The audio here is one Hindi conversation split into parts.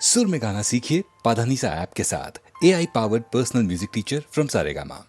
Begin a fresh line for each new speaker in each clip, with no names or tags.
सुर में गाना सीखिए पाधानीसा ऐप के साथ। AI powered personal music teacher from Saregama.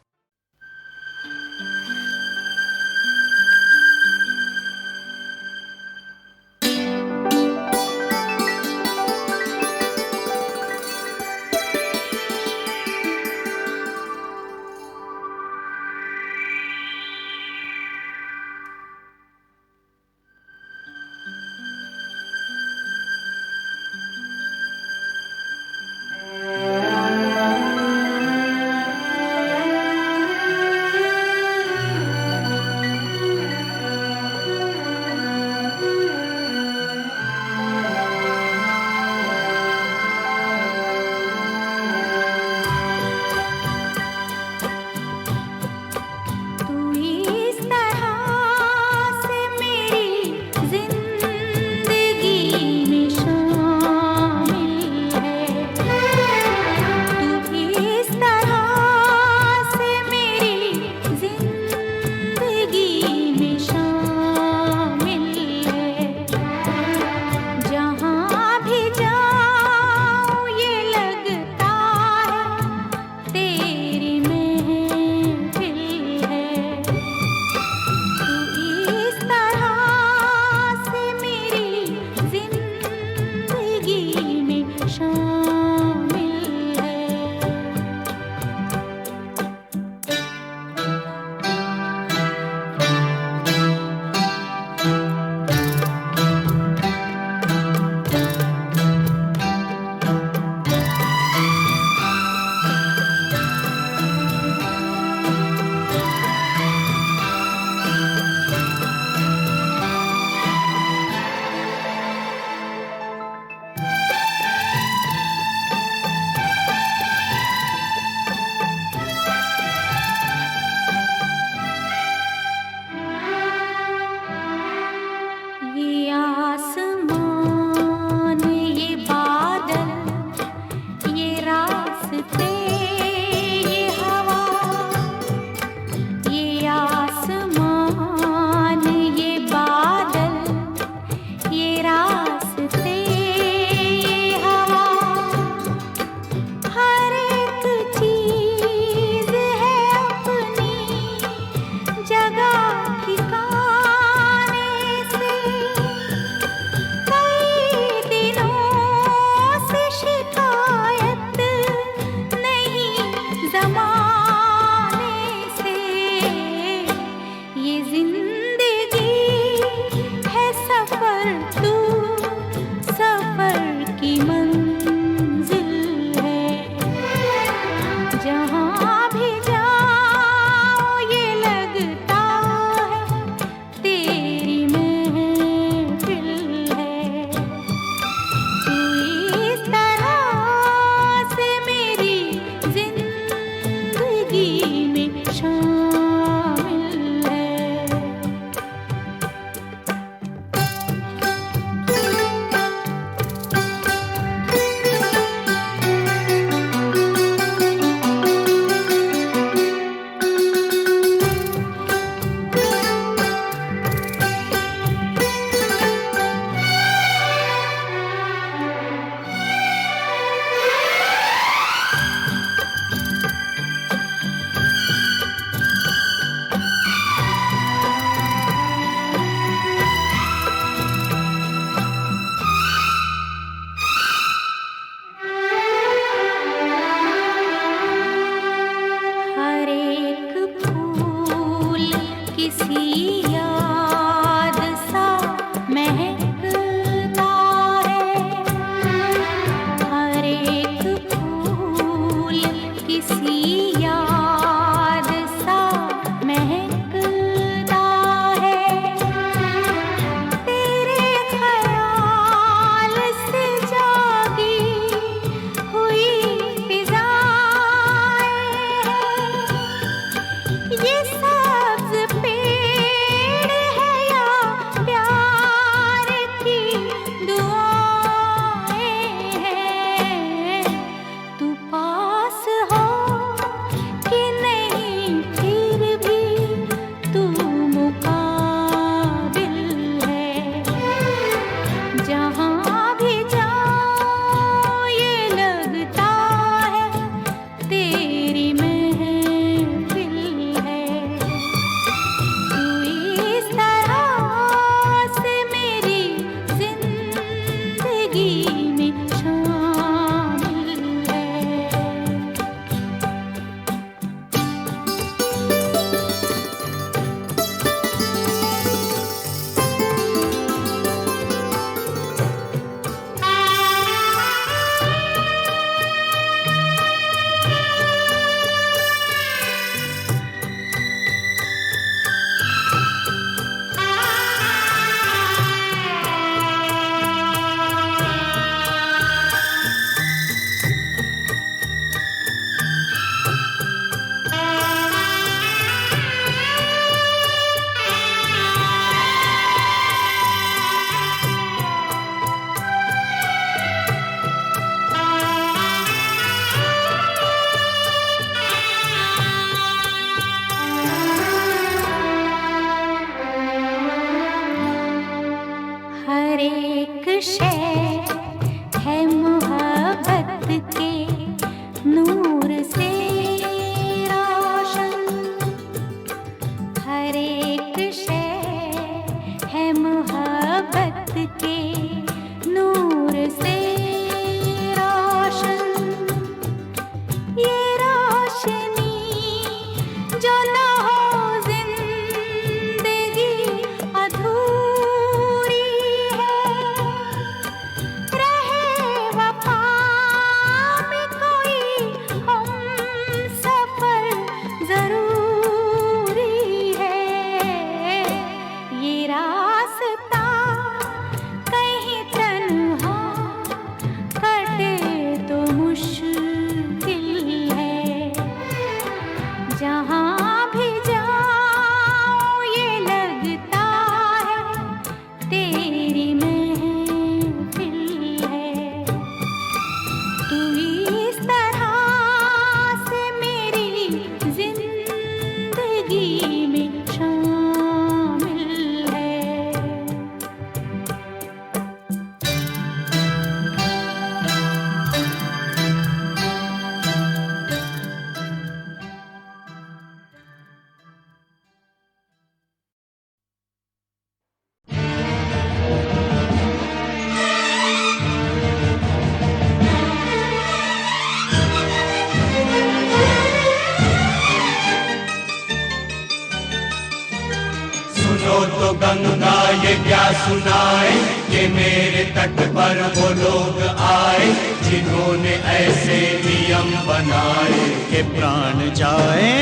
सुनाए कि मेरे तट पर वो लोग आए जिन्होंने ऐसे नियम बनाए
कि प्राण जाए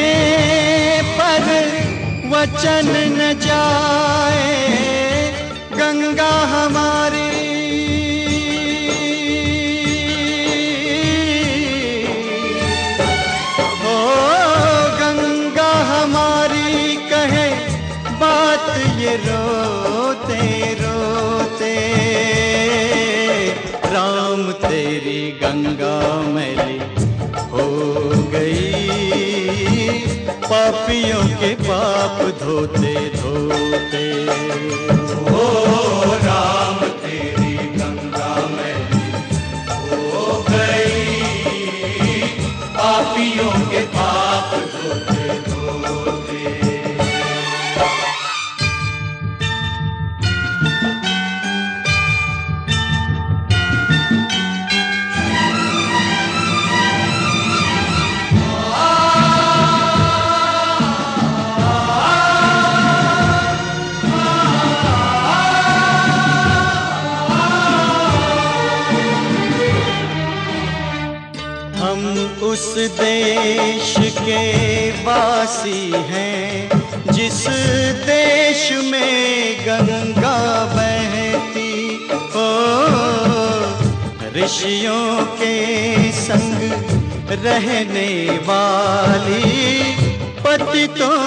पर वचन न जाए, गंगा हमारी ओ गंगा हमारी कहे बात ये रोते रोते। राम तेरी गंगा मैली हो गई, पापियों के पाप धोते धोते।
ओ राम तेरी गंगा मैली हो गई, पापियों के पाप धोते धोते।
हम उस देश के वासी हैं जिस देश में गंगा बहती हो। ऋषियों के संग रहने वाली, पतितों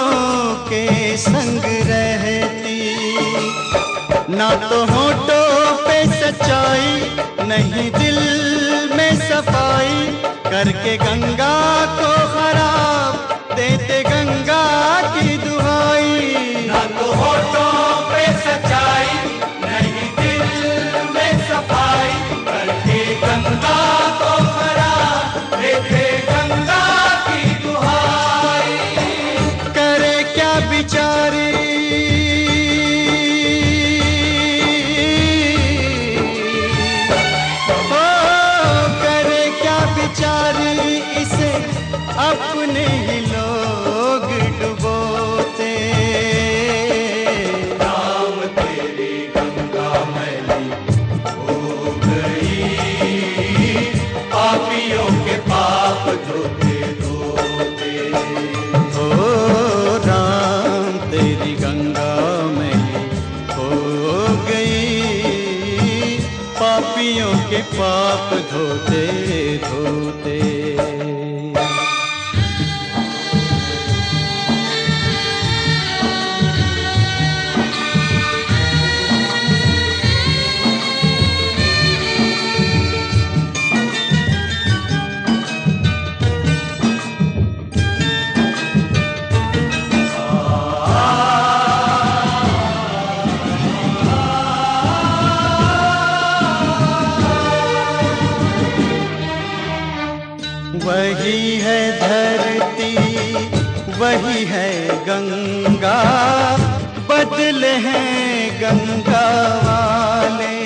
के संग रहती। ना तो होठों पे सच्चाई, नहीं दिल में सफाई, करके गंगा को खराब देते गंगा की दुहाई।
ना तो होठों पे सच्चाई, नहीं दिल में सफाई, करके गंगा को खराब देते गंगा की दुहाई।
करे क्या बिचारी बेचारी, इसे अपने ही लोग डुबोते।
राम तेरी गंगा मैली हो गई, पापियों के पाप धोते धोते।
ओ राम तेरी गंगा मैली हो गई, पापियों के पाप धोते धोते। वही है धरती, वही है गंगा, बदले हैं गंगा वाले।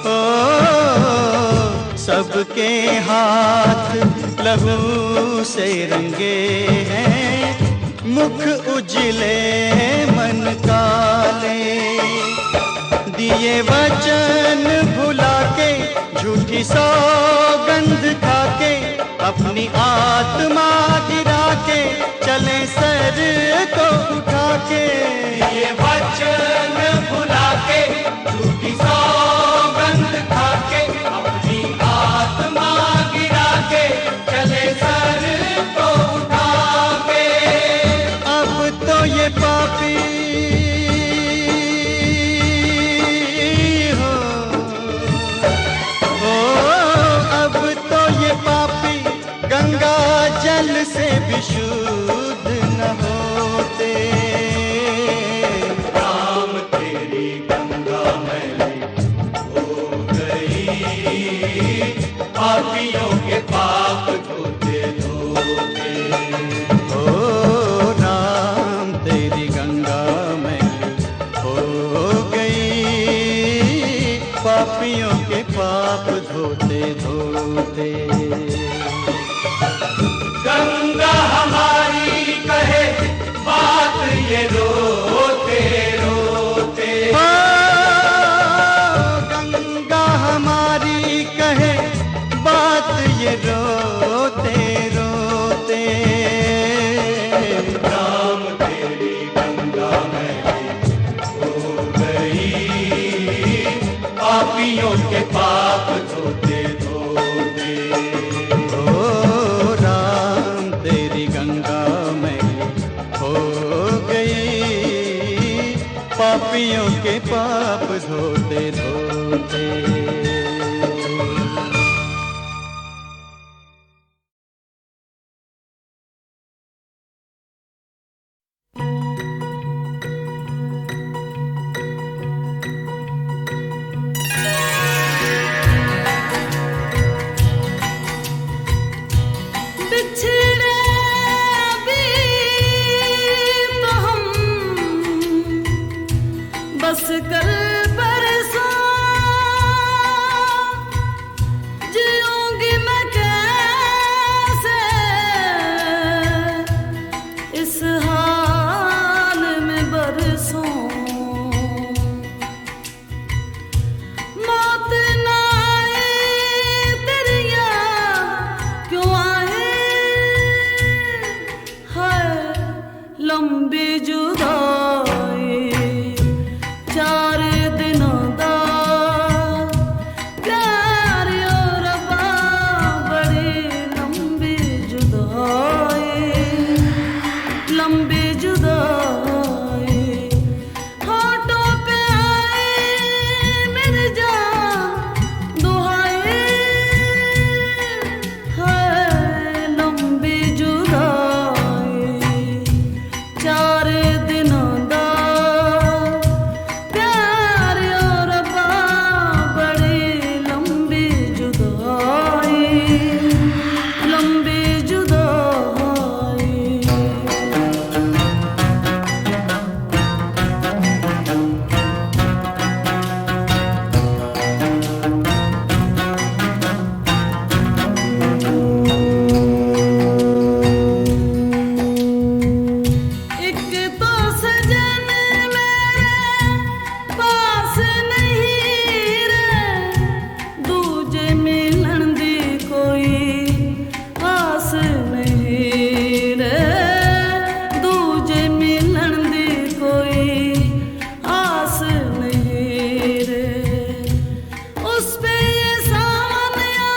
ओ सबके हाथ लहू से रंगे हैं, मुख उजले मन काले। दिए वचन भुला के, झूठी सौगंध खा के, अपनी आत्मा गिरा के, चले सर को उठा के।
ये वचन भुला के, झूठी सौगंध खा के, अपनी आत्मा गिरा के, चले सर को उठा के।
अब तो ये पापी गंगा जल से भी शुद्ध न होते।
राम तेरी गंगा मैली हो गई, पापियों के पाप धोते धोते।
ओ राम तेरी गंगा मैली हो गई, पापियों के पाप धोते धोते।
गंगा हमारी कहे बात ये रोते रोते।
रोते रोते।
राम तेरी गंगा मैली हो गई, पापियों के पाप धोते धोते।
ओ राम तेरी गंगा मैली हो गई, पापियों के पाप धोते धोते।
बिछड़े अभी तो हम बस कल परसों, जिऊंगी मैं कैसे इस हाल में बरसों। मौत ना आए तेरी याद क्यों आए, हाय लंबी जुदाई 4 दिनों दा प्यार और रब्बा, बड़ी लंबी जुदाई, लंबी जुदाई। होठों पे आए मेरे जान दुहाई, हाय लंबी जुदाई 4 दिनों दा प्यार और रब्बा, बड़ी लंबी जुदाई, लंबी जुदाई। एक तो सजन मेरे पास नहीं रे, दूजे मिलन दी कोई आस नहीं रे, दूजे मिलन दी कोई आस नहीं रे। उस पे ये सावन आया,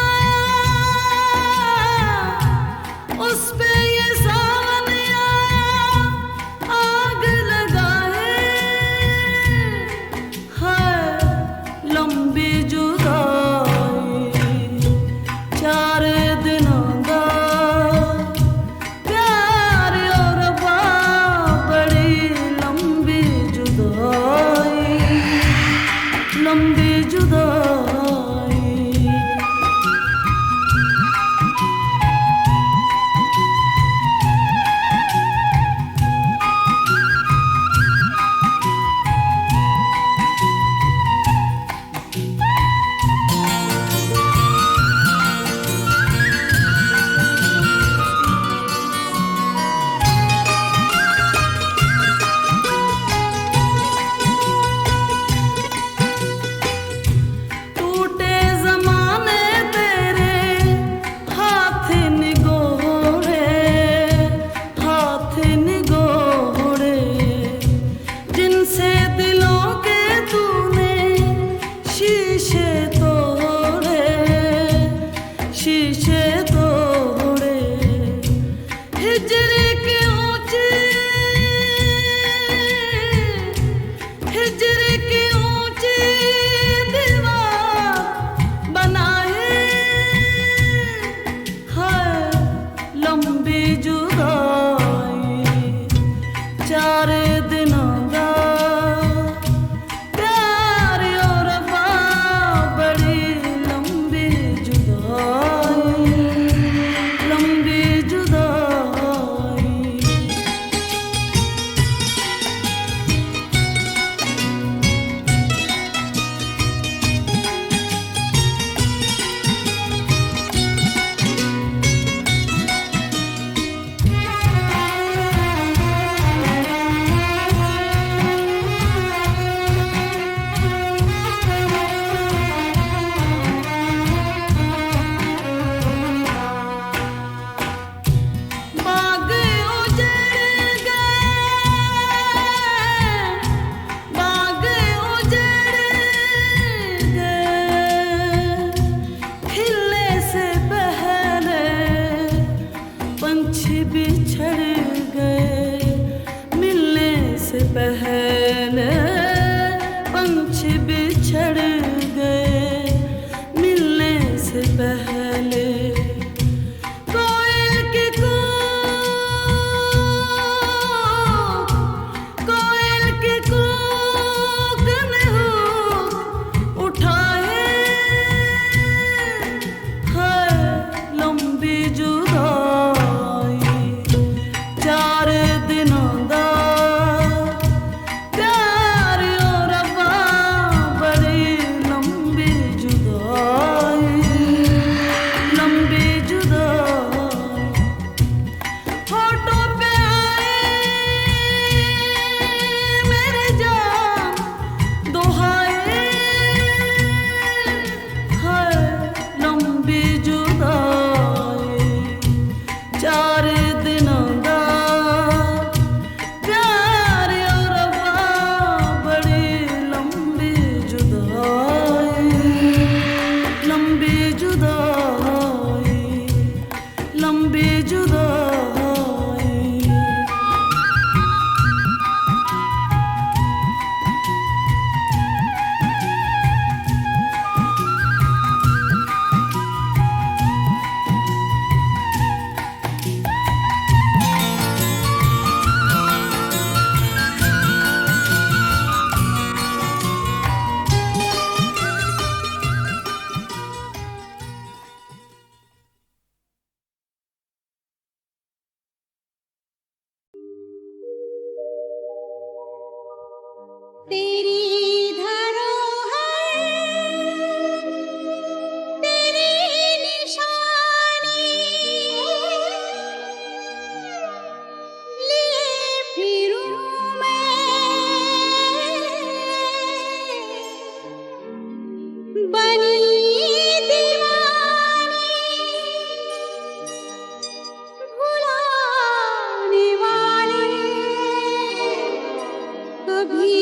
उस पे ये सावन आया, आग लगाए, हाय लंबी जुदाई 4 दिनों दा प्यार और रब्बा, बड़ी लंबी जुदाई, लंबी जुदाई। टूटे ज़माने तेरे हाथ निगोड़े, हाथ निगोड़े, जिनसे दिलों के तूने शीशे तोड़े, शीशे तोड़े। हिजर की ऊंची, हिजर की ऊंची दीवार बनाए, हाय लंबी जुदाई 4 दिनों दा प्यार और रब्बा, बड़ी लंबी जुदाई, लंबी जुदाई। बिछड़ गए मिलने से पहले, पंछी बिछड़ गए मिलने से पहले। कोयल की कूक, कोयल की कूक ने हुक उठाए है लंबी जुदाई। 4 दिनों दा प्यार और रब्बा बड़ी लंबी जुदाई, लंबी जुदाई। होठों पे आए मेरे जान दुहाए है लंबी जुदाई। 4 दिनों दा प्यार और रब्बा बड़ी लंबी जुदाई, लंबी जुदाई, लंबी जुदाई।
तेरी धरोहर तेरी निशानी लिए फिरूं मैं बनी दीवानी भुलाने वाली कभी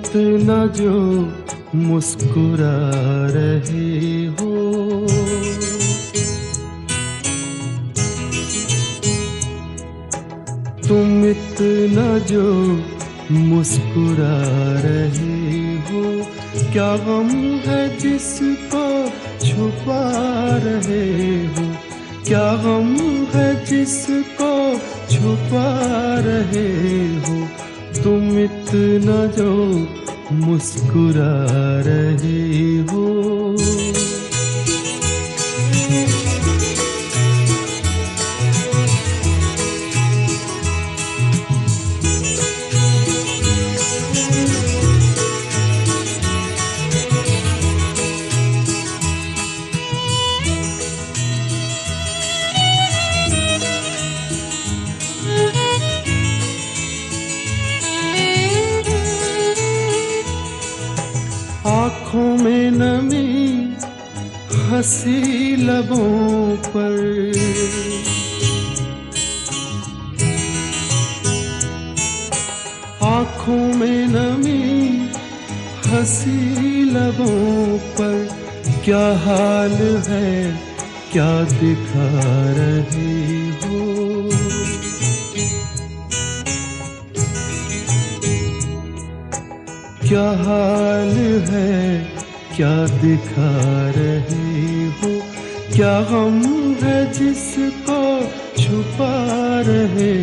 इतना जो मुस्कुरा रहे हो, तुम इतना जो मुस्कुरा रहे हो, क्या गम है जिसको छुपा रहे हो, क्या गम है जिसको छुपा रहे हो, तुम इतना जो मुस्कुरा रहे हो। आँखों में नमी हंसी लबों पर, आँखों में नमी हंसी लबों पर, क्या हाल है क्या दिखा रहे हो, क्या हाल है क्या दिखा रहे हो, क्या गम है जिसको छुपा रहे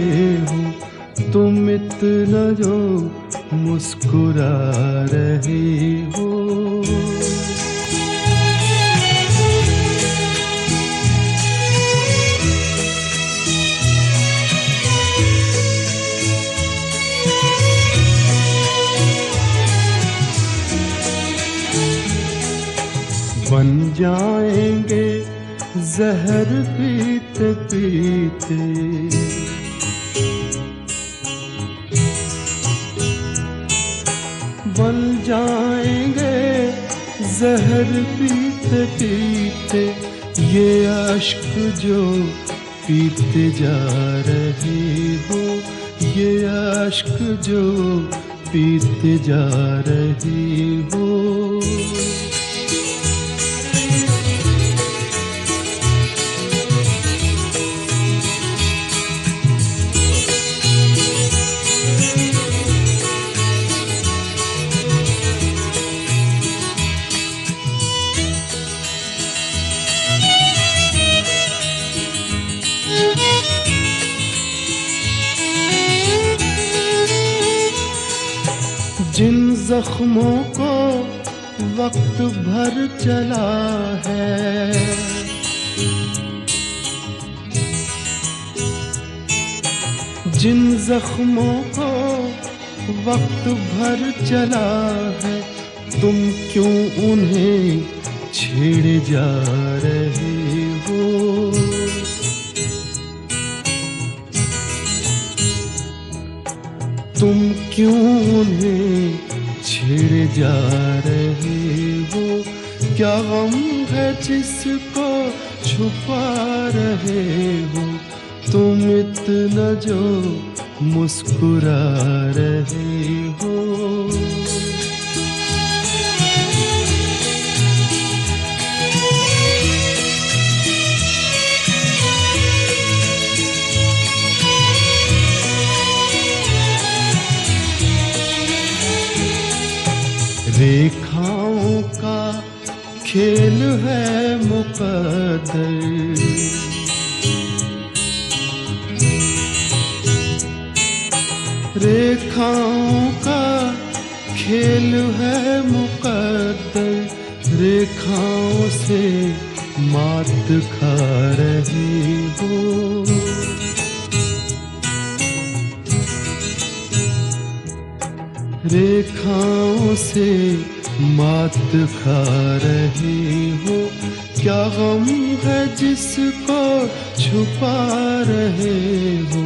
हो, तुम इतना जो मुस्कुरा रहे हो। बन जाएंगे जहर पीते पीते, बन जाएंगे जहर पीते पीते, ये अश्क जो पीते जा रहे हो, ये अश्क जो पीते जा रहे हो। जिन जख्मों को वक्त भर चला है, जिन जख्मों को वक्त भर चला है, तुम क्यों उन्हें छेड़े जा रहे हो, तुम क्यों उन्हें छेड़े जा रहे हो, क्या गम है जिसको छुपा रहे हो, तुम इतना जो मुस्कुरा रहे हो। रेखाओं का खेल है मुकद्दर, रेखाओं का खेल है मुकद्दर, रेखाओं से मात खा रही हो, रेखाओं से मात खा रही हो, क्या गम है जिसको छुपा रहे हो,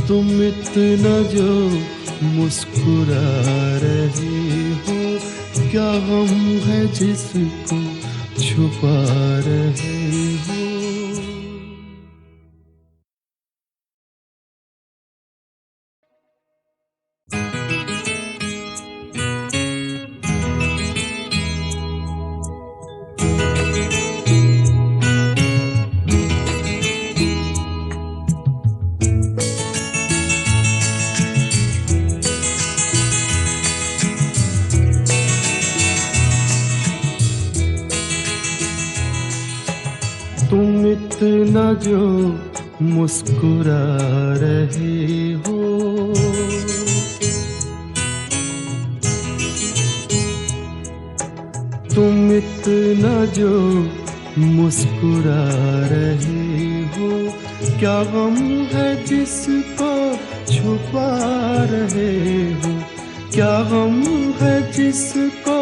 तुम इतना जो मुस्कुरा रहे हो, क्या गम है जिसको छुपा रहे हो। इतना जो मुस्कुरा रहे हो, तुम इतना जो मुस्कुरा रहे हो, क्या गम है जिसको छुपा रहे हो, क्या गम है जिसको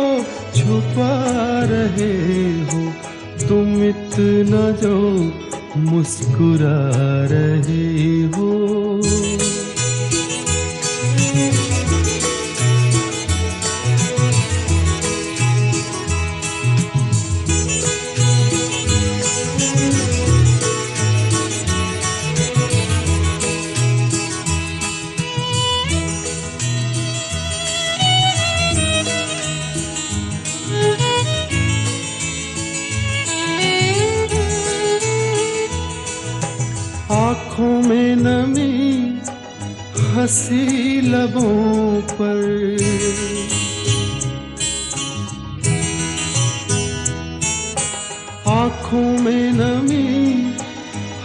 छुपा रहे हो, तुम इतना जो मुस्कुरा रहे हो। आँखों में नमी हंसी लबों पर, आँखों में नमी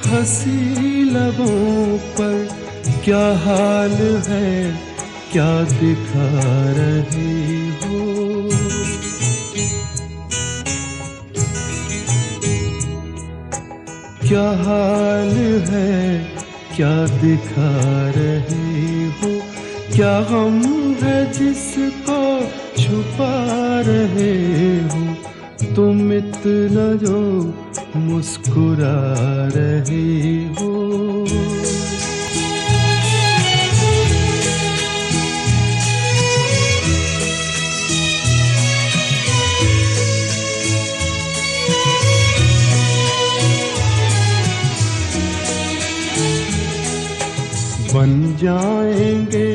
हंसी लबों पर, क्या हाल है क्या दिखा रहे हो, क्या हाल है क्या दिखा रहे हो, क्या गम है जिसको छुपा रहे हो, तुम इतना जो मुस्कुरा रहे हो। बन जाएंगे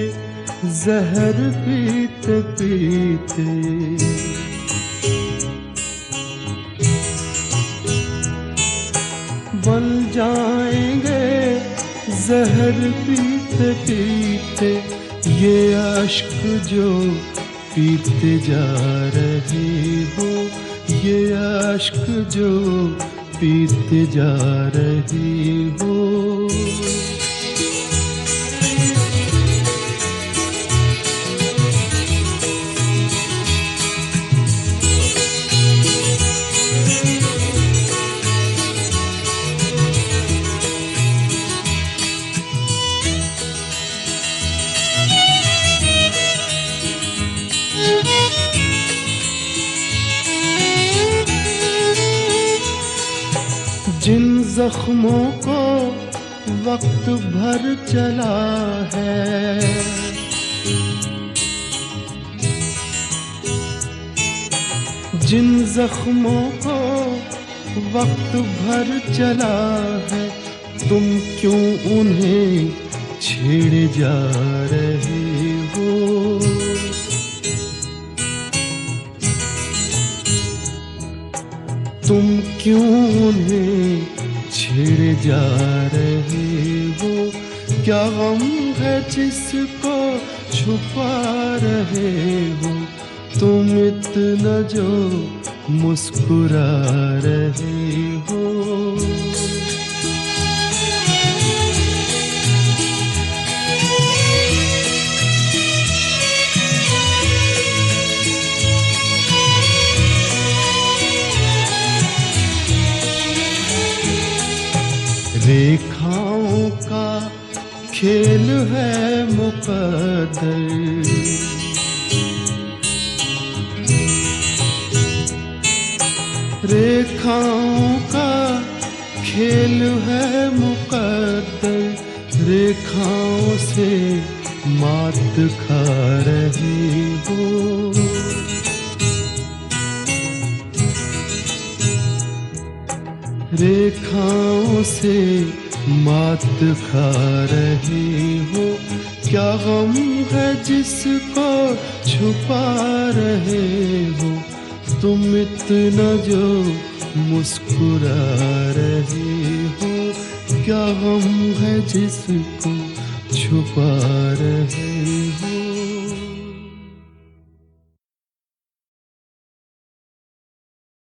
जहर पीते पीते, बन जाएंगे जहर पीते पीते, ये अश्क जो पीते जा रहे हो, ये अश्क जो पीते जा रहे हो। जिन जख्मों को वक्त भर चला है, जिन जख्मों को वक्त भर चला है, तुम क्यों उन्हें छेड़े जा रहे हो, तुम क्यों उन्हें छेड़े जा रहे हो, क्या गम है जिसको छुपा रहे हो, तुम इतना जो मुस्कुरा रहे हो। रेखाओं का खेल है मुकद्दर, रेखाओं का खेल है मुकद्दर, रेखाओं से मात खा रहे हो, रेखाओं से मात खा रहे हो, क्या गम है जिसको छुपा रहे हो, तुम इतना जो मुस्कुरा रहे हो, क्या गम है जिसको छुपा रहे